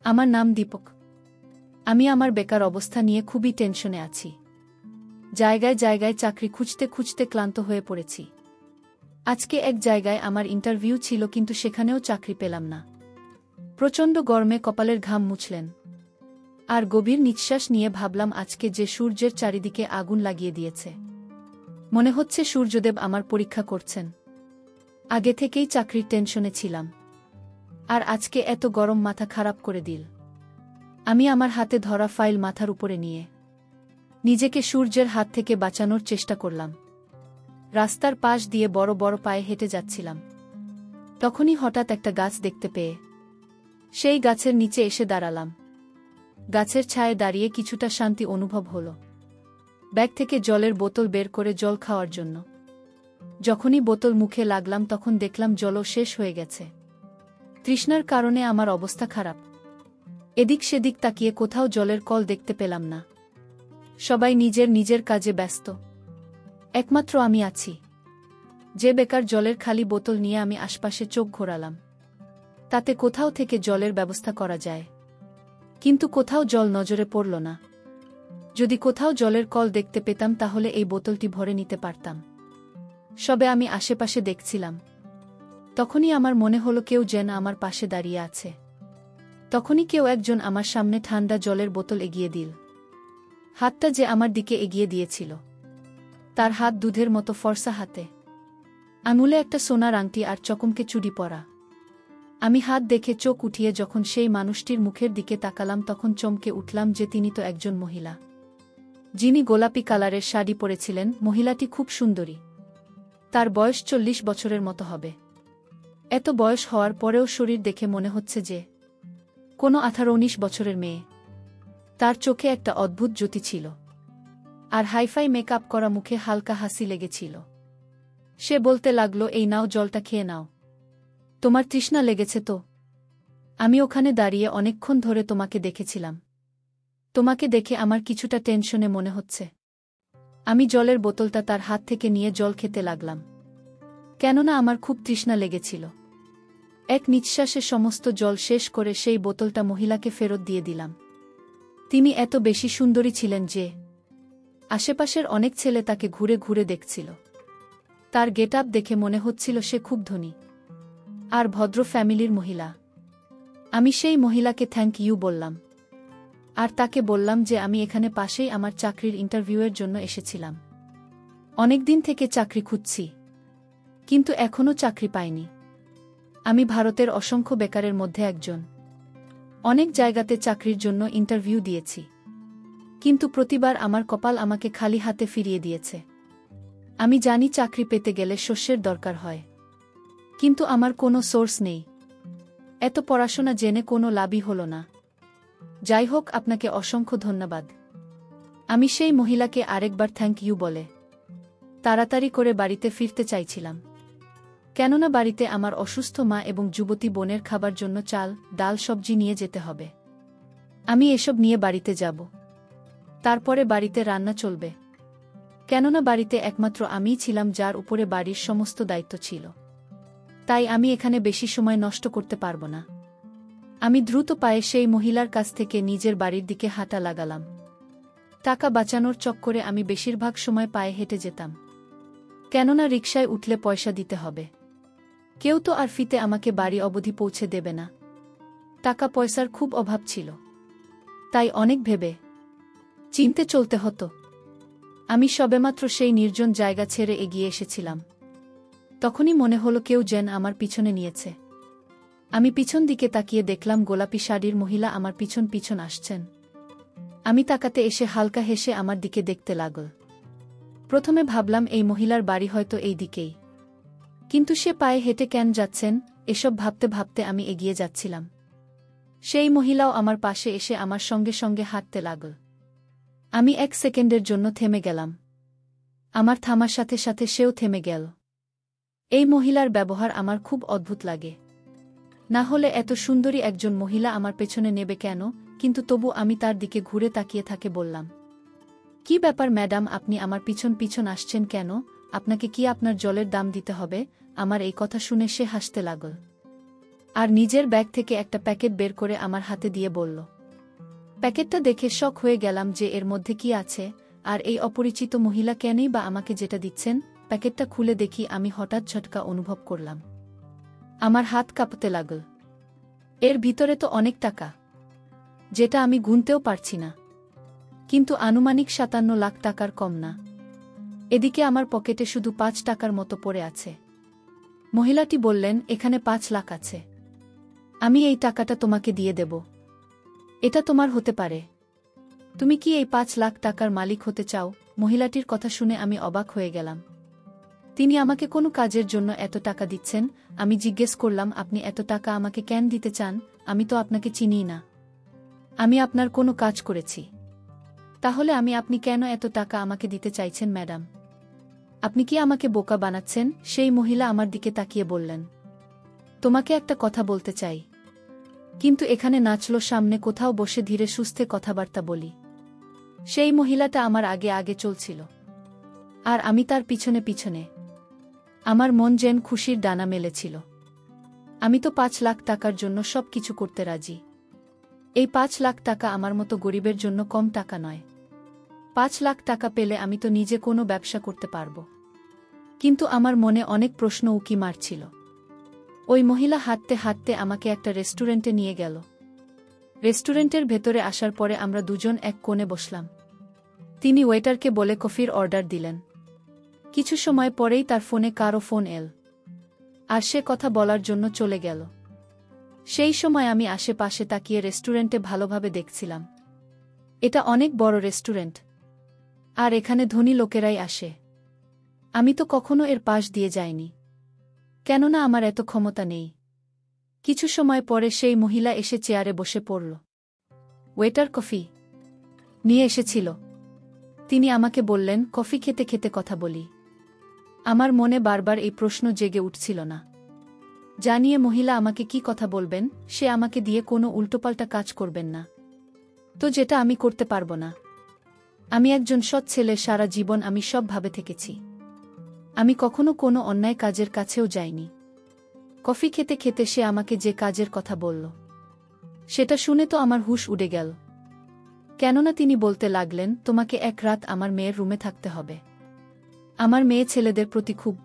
আমার নাম দীপক। আমি আমার বেকার অবস্থা নিয়ে খুবই টেনশনে আছি। জায়গায় জায়গায় চাকরি খুঁজতে খুঁজতে ক্লান্ত হয়ে পড়েছি। আজকে এক জায়গায় আমার ইন্টারভিউ ছিল, কিন্তু সেখানেও চাকরি পেলাম না। প্রচণ্ড গরমে কপালের ঘাম মুছলেন আর গভীর নিঃশ্বাস নিয়ে ভাবলাম, আজকে যে সূর্যের চারিদিকে আগুন লাগিয়ে দিয়েছে, মনে হচ্ছে সূর্যদেব আমার পরীক্ষা করছেন। আগে থেকেই চাকরির টেনশনে ছিলাম, আর আজকে এত গরম মাথা খারাপ করে দিল। আমি আমার হাতে ধরা ফাইল মাথার উপরে নিয়ে নিজেকে সূর্যের হাত থেকে বাঁচানোর চেষ্টা করলাম। রাস্তার পাশ দিয়ে বড় বড় পায়ে হেঁটে যাচ্ছিলাম। তখনই হঠাৎ একটা গাছ দেখতে পেয়ে সেই গাছের নিচে এসে দাঁড়ালাম। গাছের ছায়ে দাঁড়িয়ে কিছুটা শান্তি অনুভব হলো। ব্যাগ থেকে জলের বোতল বের করে জল খাওয়ার জন্য যখনই বোতল মুখে লাগলাম, তখন দেখলাম জলও শেষ হয়ে গেছে। তৃষ্ণার কারণে আমার অবস্থা খারাপ। এদিক সেদিক তাকিয়ে কোথাও জলের কল দেখতে পেলাম না। সবাই নিজের নিজের কাজে ব্যস্ত, একমাত্র আমি আছি যে বেকার। জলের খালি বোতল নিয়ে আমি আশপাশে চোখ ঘোরালাম, তাতে কোথাও থেকে জলের ব্যবস্থা করা যায়, কিন্তু কোথাও জল নজরে পড়ল না। যদি কোথাও জলের কল দেখতে পেতাম তাহলে এই বোতলটি ভরে নিতে পারতাম। সবে আমি আশেপাশে দেখছিলাম, তখনই আমার মনে হলো কেউ যেন আমার পাশে দাঁড়িয়ে আছে। তখনই কেউ একজন আমার সামনে ঠান্ডা জলের বোতল এগিয়ে দিল। হাতটা যে আমার দিকে এগিয়ে দিয়েছিল, তার হাত দুধের মতো ফর্সা হাতে, আঙুলে একটা সোনার আংটি আর চকমকে চুড়ি পরা। আমি হাত দেখে চোখ উঠিয়ে যখন সেই মানুষটির মুখের দিকে তাকালাম, তখন চমকে উঠলাম যে তিনি তো একজন মহিলা, যিনি গোলাপি কালারের শাড়ি পরেছিলেন। মহিলাটি খুব সুন্দরী। তার বয়স 40 বছরের মতো হবে। এত বয়স হওয়ার পরেও শরীর দেখে মনে হচ্ছে যে কোনো 18-19 বছরের মেয়ে। তার চোখে একটা অদ্ভুত জ্যোতি ছিল, আর হাইফাই মেকআপ করা মুখে হালকা হাসি লেগেছিল। সে বলতে লাগলো, এই নাও, জলটা খেয়ে নাও। তোমার তৃষ্ণা লেগেছে তো? আমি ওখানে দাঁড়িয়ে অনেকক্ষণ ধরে তোমাকে দেখেছিলাম। তোমাকে দেখে আমার কিছুটা টেনশনে মনে হচ্ছে। আমি জলের বোতলটা তার হাত থেকে নিয়ে জল খেতে লাগলাম, কেননা আমার খুব তৃষ্ণা লেগেছিল। এক নিঃশ্বাসে সমস্ত জল শেষ করে সেই বোতলটা মহিলাকে ফেরত দিয়ে দিলাম। তিনি এত বেশি সুন্দরী ছিলেন যে আশেপাশের অনেক ছেলে তাকে ঘুরে ঘুরে দেখছিল। তার গেটআপ দেখে মনে হচ্ছিল সে খুব ধনী আর ভদ্র ফ্যামিলির মহিলা। আমি সেই মহিলাকে থ্যাংক ইউ বললাম, আর তাকে বললাম যে আমি এখানে পাশেই আমার চাকরির ইন্টারভিউয়ের জন্য এসেছিলাম। অনেকদিন থেকে চাকরি খুঁজছি, কিন্তু এখনও চাকরি পাইনি। আমি ভারতের অসংখ্য বেকারের মধ্যে একজন। অনেক জায়গাতে চাকরির জন্য ইন্টারভিউ দিয়েছি, কিন্তু প্রতিবার আমার কপাল আমাকে খালি হাতে ফিরিয়ে দিয়েছে। আমি জানি চাকরি পেতে গেলে শস্যের দরকার হয়, কিন্তু আমার কোনো সোর্স নেই। এত পড়াশোনা জেনে কোনো লাভই হলো না। যাই হোক, আপনাকে অসংখ্য ধন্যবাদ। আমি সেই মহিলাকে আরেকবার থ্যাংক ইউ বলে তাড়াতাড়ি করে বাড়িতে ফিরতে চাইছিলাম, কেননা বাড়িতে আমার অসুস্থ মা এবং যুবতী বোনের খাবার জন্য চাল, ডাল, সবজি নিয়ে যেতে হবে। আমি এসব নিয়ে বাড়িতে যাব, তারপরে বাড়িতে রান্না চলবে, কেননা বাড়িতে একমাত্র আমিই ছিলাম যার উপরে বাড়ির সমস্ত দায়িত্ব ছিল। তাই আমি এখানে বেশি সময় নষ্ট করতে পারব না। আমি দ্রুত পায়ে সেই মহিলার কাছ থেকে নিজের বাড়ির দিকে হাঁটা লাগালাম। টাকা বাঁচানোর চক্করে আমি বেশিরভাগ সময় পায়ে হেঁটে যেতাম, কেননা রিকশায় উঠলে পয়সা দিতে হবে। কেউ তো আর ফিতে আমাকে বাড়ি অবধি পৌঁছে দেবে না। টাকা পয়সার খুব অভাব ছিল, তাই অনেক ভেবে চিন্তে চলতে হতো। আমি সবেমাত্র সেই নির্জন জায়গা ছেড়ে এগিয়ে এসেছিলাম, তখনই মনে হলো কেউ যেন আমার পিছনে নিয়েছে। আমি পিছন দিকে তাকিয়ে দেখলাম গোলাপি শাড়ির মহিলা আমার পিছন পিছন আসছেন। আমি তাকাতে এসে হালকা হেসে আমার দিকে দেখতে লাগল। প্রথমে ভাবলাম এই মহিলার বাড়ি হয়তো এই দিকেই, কিন্তু সে পায়ে হেঁটে কেন যাচ্ছেন, এসব ভাবতে ভাবতে আমি এগিয়ে যাচ্ছিলাম। সেই মহিলাও আমার পাশে এসে আমার সঙ্গে সঙ্গে হাঁটতে লাগল। আমি 1 সেকেন্ডের জন্য থেমে গেলাম। আমার থামার সাথে সাথে সেও থেমে গেল। এই মহিলার ব্যবহার আমার খুব অদ্ভুত লাগে। না হলে এত সুন্দরী একজন মহিলা আমার পেছনে নেবে কেন? কিন্তু তবু আমি তার দিকে ঘুরে তাকিয়ে থাকে বললাম, কি ব্যাপার ম্যাডাম, আপনি আমার পিছন পিছন আসছেন কেন? আপনাকে কি আপনার জলের দাম দিতে হবে? আমার এই কথা শুনে সে হাসতে লাগল। আর নিজের ব্যাগ থেকে একটা প্যাকেট বের করে আমার হাতে দিয়ে বলল। প্যাকেটটা দেখে শক হয়ে গেলাম যে এর মধ্যে কি আছে, আর এই অপরিচিত মহিলা কেনই বা আমাকে যেটা দিচ্ছেন। প্যাকেটটা খুলে দেখি আমি হঠাৎ ঝটকা অনুভব করলাম। আমার হাত কাঁপতে লাগল। এর ভিতরে তো অনেক টাকা, যেটা আমি গুনতেও পারছি না, কিন্তু আনুমানিক ৫৭ লাখ টাকার কম না। এদিকে আমার পকেটে শুধু ৫ টাকার মতো পড়ে আছে। মহিলাটি বললেন, এখানে ৫ লাখ আছে, আমি এই টাকাটা তোমাকে দিয়ে দেব। এটা তোমার হতে পারে। তুমি কি এই ৫ লাখ টাকার মালিক হতে চাও? মহিলাটির কথা শুনে আমি অবাক হয়ে গেলাম। তিনি আমাকে কোনো কাজের জন্য এত টাকা দিচ্ছেন। আমি জিজ্ঞেস করলাম, আপনি এত টাকা আমাকে কেন দিতে চান? আমি তো আপনাকে চিনিই না। আমি আপনার কোনো কাজ করেছি? তাহলে আপনি কেন এত টাকা আমাকে দিতে চাইছেন ম্যাডাম? আপনি কি আমাকে বোকা বানাচ্ছেন? সেই মহিলা আমার দিকে তাকিয়ে বললেন, তোমাকে একটা কথা বলতে চাই, কিন্তু এখানে না, চলো সামনে কোথাও বসে ধীরে সুস্থে কথাবার্তা বলি। সেই মহিলাটা আমার আগে আগে চলছিল, আর আমি তার পিছনে পিছনে। আমার মন যেন খুশির ডানা মেলেছিল। আমি তো ৫ লাখ টাকার জন্য সব কিছু করতে রাজি। এই ৫ লাখ টাকা আমার মতো গরিবের জন্য কম টাকা নয়। ৫ লাখ টাকা পেলে আমি তো নিজে কোনো ব্যবসা করতে পারব। কিন্তু আমার মনে অনেক প্রশ্ন উকি মারছিল। ওই মহিলা হাঁটতে হাঁটতে আমাকে একটা রেস্টুরেন্টে নিয়ে গেল। রেস্টুরেন্টের ভেতরে আসার পরে আমরা দুজন এক কোণে বসলাম। তিনি ওয়েটারকে বলে কফির অর্ডার দিলেন। কিছু সময় পরেই তার ফোনে কারো ফোন এল, আর সে কথা বলার জন্য চলে গেল। সেই সময় আমি আশেপাশে তাকিয়ে রেস্টুরেন্টে ভালোভাবে দেখছিলাম। এটা অনেক বড় রেস্টুরেন্ট, আর এখানে ধনী লোকেরাই আসে। আমি তো কখনো এর পাশ দিয়ে যাইনি, কেননা আমার এত ক্ষমতা নেই। কিছু সময় পরে সেই মহিলা এসে চেয়ারে বসে পড়ল। ওয়েটার কফি নিয়ে এসেছিল। তিনি আমাকে বললেন, কফি খেতে খেতে কথা বলি। আমার মনে বারবার এই প্রশ্ন জেগে উঠছিল না, জানিয়ে মহিলা আমাকে কি কথা বলবেন। সে আমাকে দিয়ে কোনো উল্টোপাল্টা কাজ করবেন না তো, যেটা আমি করতে পারব না। আমি একজন সৎ ছেলে, সারা জীবন আমি সব ভাবে থেকেছি। আমি কখনো কোনো অন্যায় কাজের কাছেও যাইনি। কফি খেতে খেতে সে আমাকে যে কাজের কথা বলল, সেটা শুনে তো আমার হুঁশ উড়ে গেল। কেননা তিনি বলতে লাগলেন, তোমাকে এক রাত আমার মেয়ের রুমে থাকতে হবে। আমার মেয়ে ছেলেদের প্রতি খুব,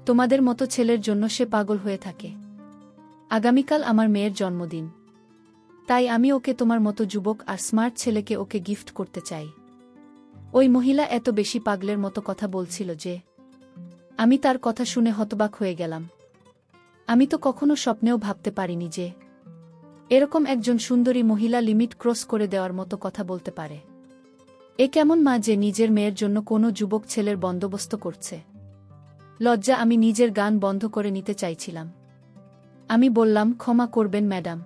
তোমাদের মতো ছেলের জন্য সে পাগল হয়ে থাকে। আগামীকাল আমার মেয়ের জন্মদিন, তাই আমি ওকে তোমার মতো যুবক আর স্মার্ট ছেলেকে ওকে গিফট করতে চাই। ওই মহিলা এত বেশি পাগলের মতো কথা বলছিল যে আমি তার কথা শুনে হতবাক হয়ে গেলাম। আমি তো কখনো স্বপ্নেও ভাবতে পারিনি যে এরকম একজন সুন্দরী মহিলা লিমিট ক্রস করে দেওয়ার মতো কথা বলতে পারে। এ কেমন মা যে নিজের মেয়ের জন্য কোনো যুবক ছেলের বন্দোবস্ত করছে। লজ্জা আমি নিজের গান বন্ধ করে নিতে চাইছিলাম। আমি বললাম, ক্ষমা করবেন ম্যাডাম,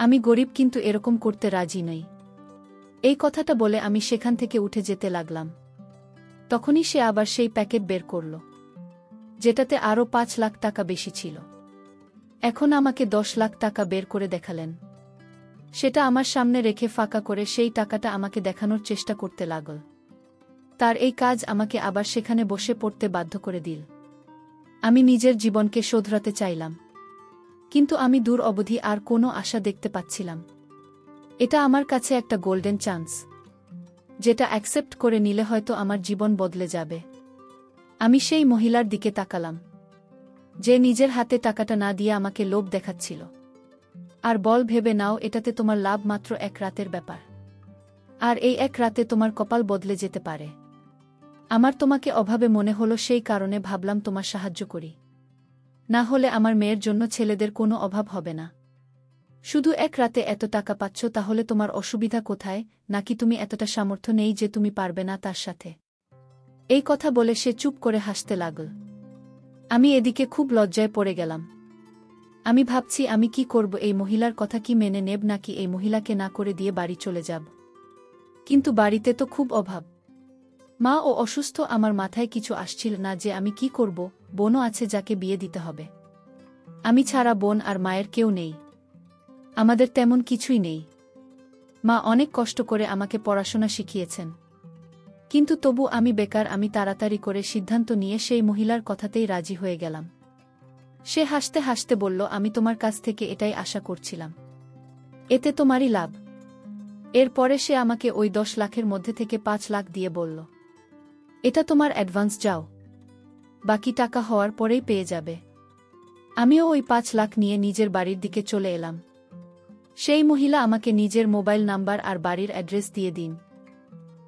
আমি গরিব, কিন্তু এরকম করতে রাজি নই। এই কথাটা বলে আমি সেখান থেকে উঠে যেতে লাগলাম। তখনই সে আবার সেই প্যাকেট বের করল, যেটাতে আরও ৫ লাখ টাকা বেশি ছিল। এখন আমাকে ১০ লাখ টাকা বের করে দেখালেন। সেটা আমার সামনে রেখে ফাঁকা করে সেই টাকাটা আমাকে দেখানোর চেষ্টা করতে লাগল। তার এই কাজ আমাকে আবার সেখানে বসে পড়তে বাধ্য করে দিল। আমি নিজের জীবনকে শোধরাতে চাইলাম, কিন্তু আমি দূর অবধি আর কোনো আশা দেখতে পাচ্ছিলাম। এটা আমার কাছে একটা গোল্ডেন চান্স, যেটা অ্যাকসেপ্ট করে নিলে হয়তো আমার জীবন বদলে যাবে। আমি সেই মহিলার দিকে তাকালাম, যে নিজের হাতে টাকাটা না দিয়ে আমাকে লোভ দেখাচ্ছিল, আর বল, ভেবে নাও এটাতে তোমার লাভ মাত্র এক রাতের ব্যাপার, আর এই এক রাতে তোমার কপাল বদলে যেতে পারে। আমার তোমাকে অভাবে মনে হলো, সেই কারণে ভাবলাম তোমার সাহায্য করি। না হলে আমার মেয়ের জন্য ছেলেদের কোনো অভাব হবে না। শুধু এক রাতে এত টাকা পাচ্ছ, তাহলে তোমার অসুবিধা কোথায়? নাকি তুমি এতটা সামর্থ্য নেই যে তুমি পারবে না তার সাথে? এই কথা বলে সে চুপ করে হাসতে লাগল। আমি এদিকে খুব লজ্জায় পড়ে গেলাম। আমি ভাবছি আমি কি করব, এই মহিলার কথা কি মেনে নেব, নাকি এই মহিলাকে না করে দিয়ে বাড়ি চলে যাব। কিন্তু বাড়িতে তো খুব অভাব, মা ও অসুস্থ, আমার মাথায় কিছু আসছিল না যে আমি কি করব। বোনও আছে যাকে বিয়ে দিতে হবে। আমি ছাড়া বোন আর মায়ের কেউ নেই, আমাদের তেমন কিছুই নেই। মা অনেক কষ্ট করে আমাকে পড়াশোনা শিখিয়েছেন, কিন্তু তবু আমি বেকার। আমি তাড়াতাড়ি করে সিদ্ধান্ত নিয়ে সেই মহিলার কথাতেই রাজি হয়ে গেলাম। সে হাসতে হাসতে বলল, আমি তোমার কাছ থেকে এটাই আশা করছিলাম। এতে তোমারই লাভ। এরপরে সে আমাকে ওই 10 লাখের মধ্যে থেকে 5 লাখ দিয়ে বলল, এটা তোমার অ্যাডভান্স, যাও, বাকি টাকা হওয়ার পরেই পেয়ে যাবে। আমিও ওই 5 লাখ নিয়ে নিজের বাড়ির দিকে চলে এলাম। সেই মহিলা আমাকে নিজের মোবাইল নাম্বার আর বাড়ির অ্যাড্রেস দিয়ে দিন,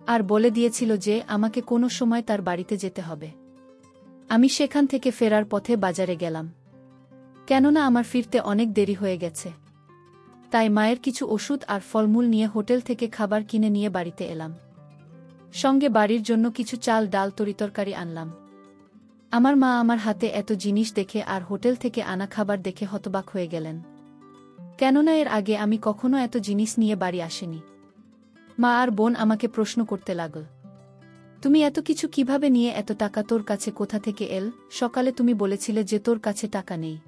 আর বলে দিয়েছিল যে আমাকে কোনো সময় তার বাড়িতে যেতে হবে। আমি সেখান থেকে ফেরার পথে বাজারে গেলাম, কেননা আমার ফিরতে অনেক দেরি হয়ে গেছে। তাই মায়ের কিছু ওষুধ আর ফলমূল নিয়ে হোটেল থেকে খাবার কিনে নিয়ে বাড়িতে এলাম। সঙ্গে বাড়ির জন্য কিছু চাল, ডাল, তরিতরকারি আনলাম। আমার মা আমার হাতে এত জিনিস দেখে আর হোটেল থেকে আনা খাবার দেখে হতবাক হয়ে গেলেন, কেননা এর আগে আমি কখনো এত জিনিস নিয়ে বাড়ি আসিনি। মা আর বোন আমাকে প্রশ্ন করতে লাগল, তুমি এত কিছু কিভাবে নিয়ে, এত টাকা তোর কাছে কোথা থেকে এল? সকালে তুমি বলেছিলে যে তোর কাছে টাকা নেই।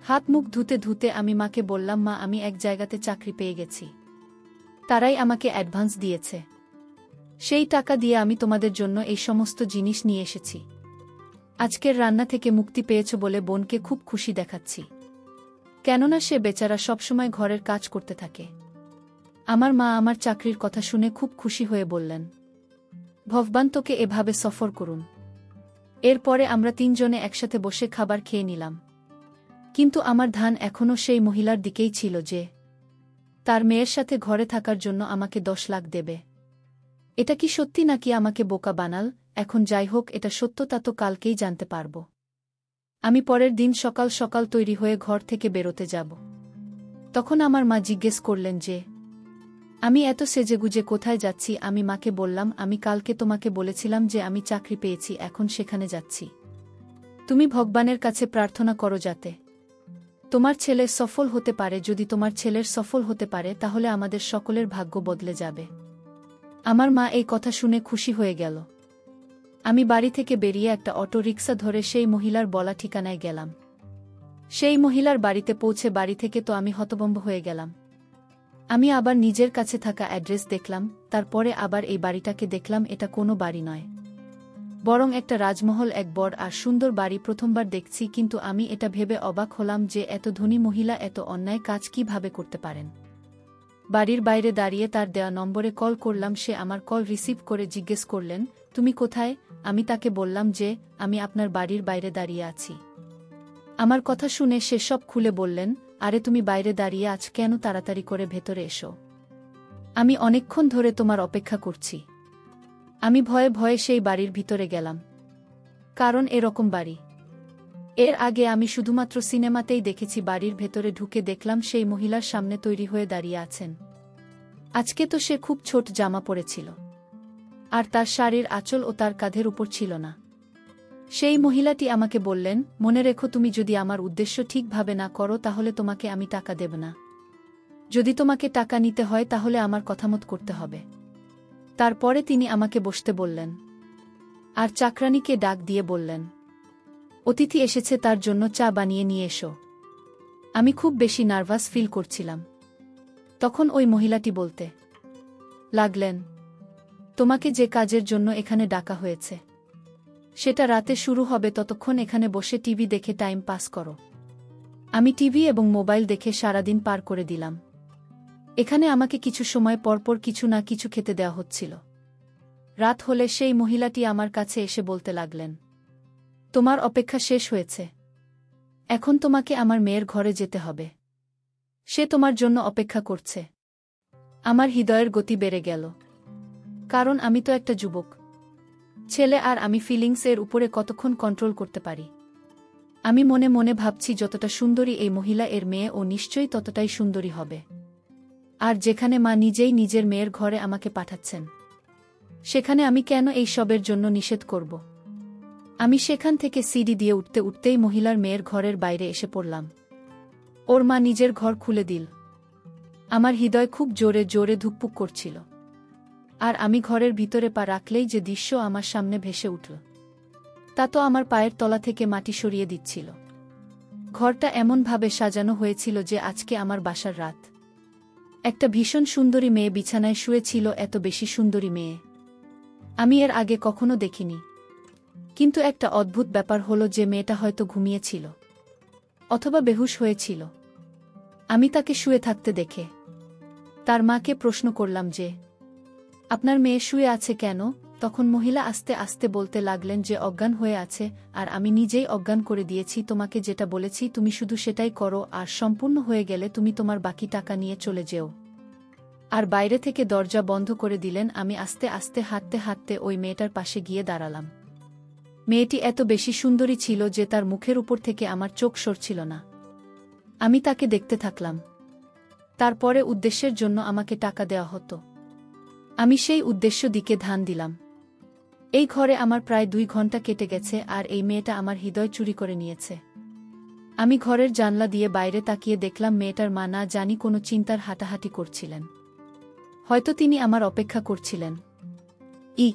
হাত মুখ ধুতে ধুতে আমি মাকে বললাম, মা, আমি এক জায়গাতে চাকরি পেয়ে গেছি, তারাই আমাকে অ্যাডভান্স দিয়েছে। সেই টাকা দিয়ে আমি তোমাদের জন্য এই সমস্ত জিনিস নিয়ে এসেছি। আজকের রান্না থেকে মুক্তি পেয়েছ বলে বোনকে খুব খুশি দেখাচ্ছি, কেননা সে বেচারা সবসময় ঘরের কাজ করতে থাকে। আমার মা আমার চাকরির কথা শুনে খুব খুশি হয়ে বললেন, ভগবান তোকে এভাবে সফর করুন। এরপরে আমরা 3 জনে একসাথে বসে খাবার খেয়ে নিলাম। কিন্তু আমার ধ্যান এখনও সেই মহিলার দিকেই ছিল যে তার মেয়ের সাথে ঘরে থাকার জন্য আমাকে 10 লাখ দেবে। এটা কি সত্যি নাকি আমাকে বোকা বানাল? এখন যাই হোক, এটা সত্যতা তো কালকেই জানতে পারব। আমি পরের দিন সকাল সকাল তৈরি হয়ে ঘর থেকে বেরোতে যাব। তখন আমার মা জিজ্ঞেস করলেন যে আমি এত সেজেগুজে কোথায় যাচ্ছি। আমি মাকে বললাম, আমি কালকে তোমাকে বলেছিলাম যে আমি চাকরি পেয়েছি, এখন সেখানে যাচ্ছি। তুমি ভগবানের কাছে প্রার্থনা করো যাতে তোমার ছেলে সফল হতে পারে। যদি তোমার ছেলের সফল হতে পারে তাহলে আমাদের সকলের ভাগ্য বদলে যাবে। আমার মা এই কথা শুনে খুশি হয়ে গেল। আমি বাড়ি থেকে বেরিয়ে একটা অটো রিক্সা ধরে সেই মহিলার বলা ঠিকানায় গেলাম। সেই মহিলার বাড়িতে পৌঁছে বাড়ি থেকে তো আমি হতভম্ব হয়ে গেলাম। আমি আবার নিজের কাছে থাকা অ্যাড্রেস দেখলাম, তারপরে আবার এই বাড়িটাকে দেখলাম। এটা কোনো বাড়ি নয়, বরং একটা রাজমহল, এক বড় আর সুন্দর বাড়ি। প্রথমবার দেখছি, কিন্তু আমি এটা ভেবে অবাক হলাম যে এত ধনী মহিলা এত অন্যায় কাজ কিভাবে করতে পারেন। বাড়ির বাইরে দাঁড়িয়ে তার দেওয়া নম্বরে কল করলাম। সে আমার কল রিসিভ করে জিজ্ঞেস করলেন, তুমি কোথায়? আমি তাকে বললাম যে আমি আপনার বাড়ির বাইরে দাঁড়িয়ে আছি। আমার কথা শুনে সে সব খুলে বললেন, আরে তুমি বাইরে দাঁড়িয়ে আছ কেন? তাড়াতাড়ি করে ভেতরে এসো, আমি অনেকক্ষণ ধরে তোমার অপেক্ষা করছি। আমি ভয়ে ভয়ে সেই বাড়ির ভিতরে গেলাম, কারণ এরকম বাড়ি এর আগে আমি শুধুমাত্র সিনেমাতেই দেখেছি। বাড়ির ভেতরে ঢুকে দেখলাম সেই মহিলার সামনে তৈরি হয়ে দাঁড়িয়ে আছেন। আজকে তো সে খুব ছোট জামা পরেছিল, আর তার শাড়ির আঁচল ও তার কাঁধের উপর ছিল না। সেই মহিলাটি আমাকে বললেন, মনে রেখো, তুমি যদি আমার উদ্দেশ্য ঠিকভাবে না করো তাহলে তোমাকে আমি টাকা দেব না। যদি তোমাকে টাকা নিতে হয় তাহলে আমার কথামত করতে হবে। তারপরে তিনি আমাকে বসতে বললেন, আর চাকরানীকে ডাক দিয়ে বললেন, অতিথি এসেছে, তার জন্য চা বানিয়ে নিয়ে এসো। আমি খুব বেশি নার্ভাস ফিল করছিলাম। তখন ওই মহিলাটি বলতে লাগলেন, তোমাকে যে কাজের জন্য এখানে ডাকা হয়েছে সেটা রাতে শুরু হবে, ততক্ষণ এখানে বসে টিভি দেখে টাইম পাস করো। আমি টিভি এবং মোবাইল দেখে সারাদিন পার করে দিলাম। এখানে আমাকে কিছু সময় পরপর কিছু না কিছু খেতে দেওয়া হচ্ছিল। রাত হলে সেই মহিলাটি আমার কাছে এসে বলতে লাগলেন, তোমার অপেক্ষা শেষ হয়েছে, এখন তোমাকে আমার মেয়ের ঘরে যেতে হবে, সে তোমার জন্য অপেক্ষা করছে। আমার হৃদয়ের গতি বেড়ে গেল, কারণ আমি তো একটা যুবক ছেলে, আর আমি ফিলিংস এর উপরে কতক্ষণ কন্ট্রোল করতে পারি। আমি মনে মনে ভাবছি, যতটা সুন্দরী এই মহিলা, এর মেয়ে ও নিশ্চয়ই ততটাই সুন্দরী হবে। আর যেখানে মা নিজেই নিজের মেয়ের ঘরে আমাকে পাঠাচ্ছেন, সেখানে আমি কেন এই সবের জন্য নিষেধ করব? আমি সেখান থেকে সিঁড়ি দিয়ে উঠতে উঠতেই মহিলার মেয়ের ঘরের বাইরে এসে পড়লাম। ওর মা নিজের ঘর খুলে দিল। আমার হৃদয় খুব জোরে জোরে ধুকপুক করছিল, আর আমি ঘরের ভিতরে পা রাখলেই যে দৃশ্য আমার সামনে ভেসে উঠল তা তো আমার পায়ের তলা থেকে মাটি সরিয়ে দিচ্ছিল। ঘরটা এমনভাবে সাজানো হয়েছিল যে আজকে আমার বাসার রাত। একটা ভীষণ সুন্দরী মেয়ে বিছানায় শুয়েছিল, এত বেশি সুন্দরী মেয়ে আমি এর আগে কখনো দেখিনি। কিন্তু একটা অদ্ভুত ব্যাপার হলো যে মেয়েটা হয়তো ঘুমিয়েছিল, অথবা বেহুশ হয়েছিল। আমি তাকে শুয়ে থাকতে দেখে তার মাকে প্রশ্ন করলাম যে, আপনার মেয়ে শুয়ে আছে কেন? তখন মহিলা আস্তে আস্তে বলতে লাগলেন যে অজ্ঞান হয়ে আছে, আর আমি নিজেই অজ্ঞান করে দিয়েছি। তোমাকে যেটা বলেছি তুমি শুধু সেটাই করো, আর সম্পূর্ণ হয়ে গেলে তুমি তোমার বাকি টাকা নিয়ে চলে যেও। আর বাইরে থেকে দরজা বন্ধ করে দিলেন। আমি আস্তে আস্তে হাঁটতে হাঁটতে ওই মেয়েটার পাশে গিয়ে দাঁড়ালাম। মেয়েটি এত বেশি সুন্দরী ছিল যে তার মুখের উপর থেকে আমার চোখ সরছিল না। আমি তাকে দেখতে থাকলাম। তারপরে উদ্দেশ্যের জন্য আমাকে টাকা দেওয়া হতো। আমি সেই উদ্দেশ্য দিকে ধ্যান দিলাম। এই ঘরে আমার প্রায় 2 ঘন্টা কেটে গেছে, আর এই মেয়েটা আমার হৃদয় চুরি করে নিয়েছে। আমি ঘরের জানলা দিয়ে বাইরে তাকিয়ে দেখলাম মেয়েটার মা না জানি কোনো চিন্তার হাঁটাহাঁটি করছিলেন। হয়তো তিনি আমার অপেক্ষা করছিলেন। ই